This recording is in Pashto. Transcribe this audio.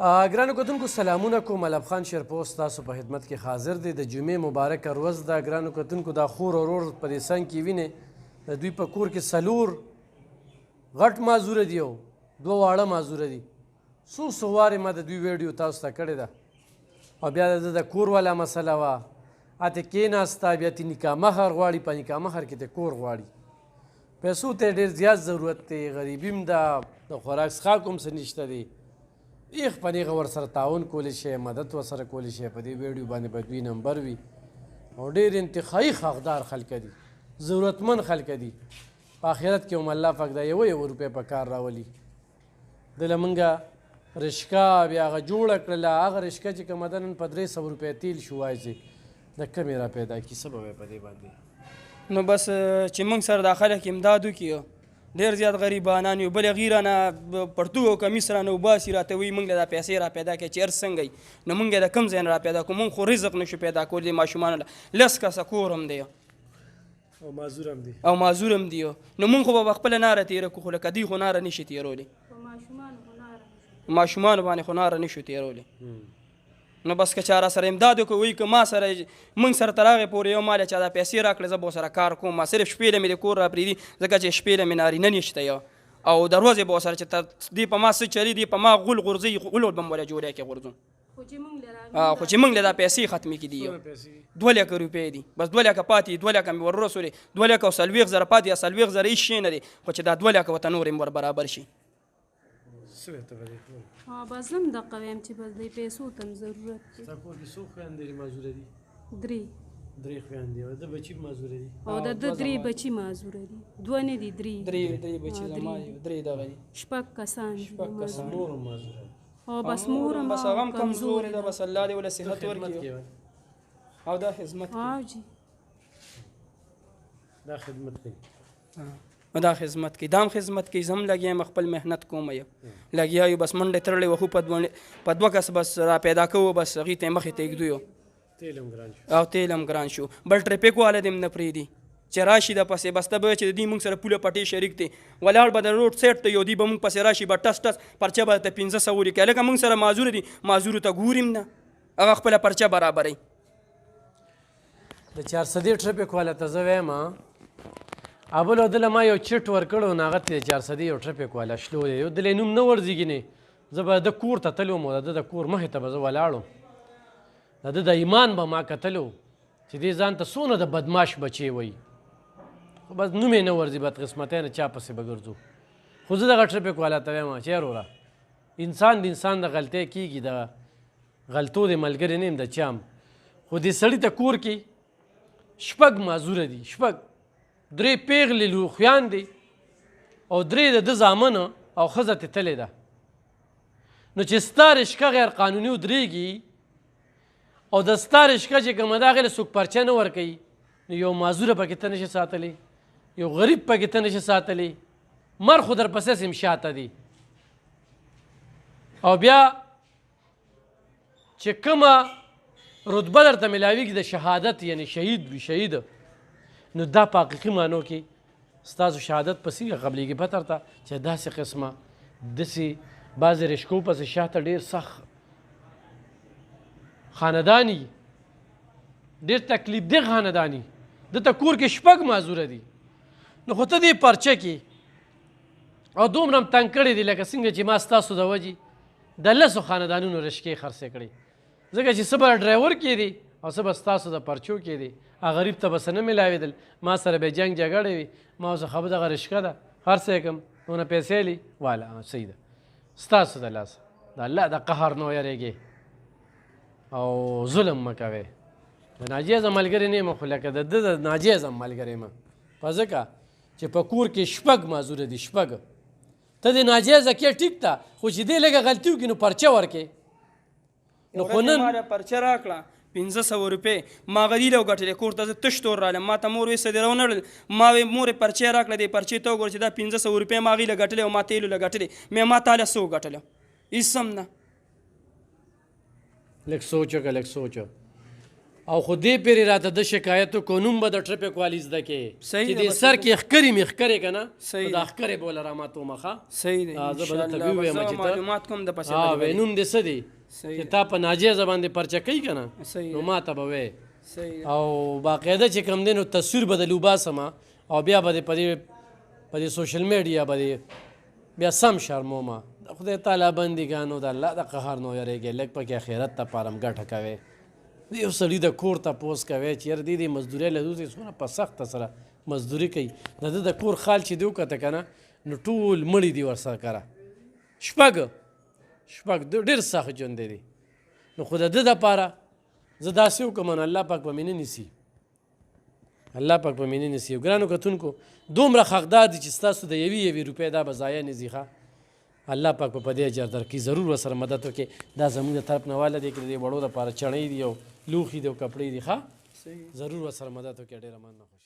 ګرانو کتونکو سلامونه کوم. ملب خان شیرپوست تاسو په خدمت کې حاضر دی. د جمعې مبارکه ورځ ده. ګرانو کتونکو دا خور ورور په دې څنګ کې وینئ د دوی په کور کې څلور غټ مازوره دي او دوه واړه مازوره دي. څو څو وارې ما د دوی ویډیو تاسو ته کړې ده او بیا د د کور والا مسله وه. هلته کېناسته بیا ترې نکاح مهر غواړي، په نکاح مهر کې د کور غواړي. پیسو ته ډېر زیات ضرورت دی، غریبي هم ده، د خوراک څښاک هم څه نشته دی. ایخ په نیغه ورسره تعاون کولی شي، مدد ورسره کولی شي. په دې ویډیو باندې به دوی نمبر وي او ډېر انتخایي حقدار خلکه دي، ضرورتمند خلکه دي. په آخرت کې هم الله پاک دا یو روپۍ په کار راولي. دله مونږه رشکه بیا هغه جوړه کړله. هغه رشکه چې کومه ده نن په 300 روپۍ تیل شو، وایي چې د کمې را پیدا کړي. څه به وایي په دې باندې؟ نو بس چې موږ سره دا خلک امداد وکړي، ډېر زیات غریبانان یو، بل هغې رانه پرتوګ او کمیس رانه وباسي، راته وایي موږ له دا پیسې را پیدا کړئ چې هر څنګه وي. نو موږ یې د کوم ځای نه را پیدا کړو؟ موږ خو رزق نشو پیدا کولی ماشومانو له. 10 کسه کور هم دی او معذور هم دي او معذور هم دي. نو موږ خو به خپله ناره تېره کړو، خو لکه دوی خو ناره نشي تېرولی. ماشومانو باندې خو ناره نشو تېرولی. نو بس که چا را سره امداد وکړو، وایي که ما سره موږ سره تر هغې پورې یو مال چا دا پیسې راکړې زه به ورسره کار کوم. ما صرف شپې له مې د کور را پرېږدي، ځکه چې شپې له مې نارینه نشته یا او د ورځې به ورسره چې دې په ما څه چلي، دې په ما غول غورځوي، غول به م وله جوړی کې غورځوم. خو چې موږ له دا پیسې ختمې کړي دي 2 لکه روپۍ دي. بس 2 لکه پاتې، 2 لکه مې ور رسولې، 2 لکه او 40 زره پاتې یا 40 زره هېڅ شی نه دی. خو چې دا 2 لکه ورته نور ور برابر شي. بس هم دقه ویم چې بس د پیسو ته هم ضرورت دی. ستا کور کې څو خویندې معذوره دي؟ 3 خویندې او د بچي معذوره دي؟ او د 3 بچي معذوره دي. 2 نه دي، 3 بچي زما دي، 3 دغه دي. 6 کسان دي نور هم معذوره او بس مور هم بس هغه هم کمزورې ده. بس الله دې ولې صحت ورکړي او دا خدمت او جي دا خدمت کوي. دا خدمت کوي، دام خدمت کوي. زم لګیا یم، خپل محنت کوم یم، لګیا یو. بس منډې تړلې وخو په 2 کس بس را پیدا کوو، بس هغې ته یې مخې ته ږدو او تیل هم ګران شو. بل ټریفک والا دې هم نه پرېږدي چې راشي د پسې. بس ته به چې د دې موږ سره پوله پټې شریک دی، ولاړ به د روډ سایډ ته یو دی به موږ پسې راشي، به ټس ټس پرچه به ته 1500 ولیکي. لکه موږ سره معذور دي، معذورو ته ګوریم نه، هغه خپله پرچه برابروي. د 400 ټریفک والا ته زه وایم ابل دله ما یو چټ ورکړو، نو هغه ته 400 یو ټریفک والا شلو دی. یو دله نوم نه ورځېږي نه. زه به د کور ته تلم او د کور مخې ته به زه ولاړم، د ایمان به ما کتلو چې دې ځان ته څونه د بدماش بچې وایي. خو بس نوم یې نه ورځي، بدقسمتی نه چا پسې به ګرځو. خو زه دغه ټریفک والا ته وایم چې وروره انسان د انسان د غلطۍ کېږي، د غلطو د ملګري نه یم د چا هم. خو دې سړي ته کور کې 6 معذوره دي، 3 پیغلې لوښیان دي او 3 د ده زامنه او ښځه ترې تلې ده. نو چې ستا رشکه غیر قانوني ودرېږي او د ستا رشکه چې کومه ده هغې له څوک پرچه نه ورکوي، نو یو معذوره پکې ته نشي ساتلی، یو غریب پکې ته نشي ساتلی. مر خو در پسې سم شاته دي. او بیا چې کومه رتبه درته ملاویږي د شهادت، یعنی شهید وي، شهید، نو دا په حقیقي معنو کې ستاسو شهادت په څنګه قبلېږي؟ پته درته چې داسې قسمه داسې بعضې رشکو پسې شاته ډېر سخت خانداني، ډېر تکلیف دی خانداني، دته کور کې 6 معذوره دي. نو خو ته دې پرچه کې او دومره هم تنګ کړی دي لکه څنګه چې ما ستاسو د وجې د 10 خاندانونو رشکې خرڅې کړې، ځکه چې څه به ډرایور کې دي او څه به ستاسو د پرچو کې دي. غریب ته به څه نه میلاوېدل. ما سره به جنګ جګړې وي، ما اوس خبر دغه رشکه ده خرڅ یې کړم، دونه پیسې لي والا صحیح ده. ستاسو د لاسه د الله د قهر نه ویرېږئ او ظلم مه کوئ. د ناجیزه ملګري نه یم، خو لکه د ده د ناجیزه ملګری یم. په ځکه چې په کور کې 6 معذوره دي، 6 ته د ناجیزه کې ټیک ته، خو چې دې لږه غلطي وکړي نو پرچه ورکړې. نو خو نن ما پرچه راکړه 1500 روپۍ، ما غریله وګټلې. کور ته زه تش تور رالم، ما ته مور وایي څه دې راونړل. ما وایي مورې پرچې راکړه، دې پرچې ته وګوره چې دا 1500 روپۍ ما هغې له ګټلې او ما تیلو له ګټلې. مې ما تا له څه وګټله؟ هېڅ هم نه. لږ سوچ وکړه، لږ سوچ. او خو دې پېرې راته د شکایت وکړو نوم به د ټرافیک والي زده کې صحیح چې ده دې بس سر کې ښکرې مې ښکرې که نه صحیح دا ښکرې به وله راماتومه ښه صحیح دی زه به درته ووایم چې ته معلومات کوم د پسې وایې نوم دې څه دی صحیح چې تا په ناجیزه باندې پرچه کوي که نه صحیح نو ما ته به وایې صحیح او باقاعده چې کوم دی نو تصویر به د لوباسمه او بیا به دې په دې سوشل میډیا به دې بیا سم شرمومه د خدای تعالی بندګانو د الله د قهر نه یریږئ لږ پکې اخرت ته پاره هم ګټه کوئ د یو سړي د کور تپوس کوئ چې یاره دې مزدورۍ له دوسې څومره په سخته سره مزدوري کوي د ده د کور خال چې دې وکته که نه نو ټول مړي دي ورسره کره شپږ ډېر سخت ژوند دی نو خو د ده دپاره زه داسې وکړم نو الله پاک به مې نه نیسي الله پاک به مې نه نیسي ګرانو کتونکو دومره حقدار دي چې ستاسو د یوې روپۍ دا به ضایع نه ځي ښه الله پاک په دې اجر درکړي ضرور ورسره مدد وکړي دا زموږ د طرف نه واله دی که د دې وړو دپاره چڼۍ دي او لوښي دي او کپړې دي ښه ضرور ورسره مدد وکړي ډېره مننه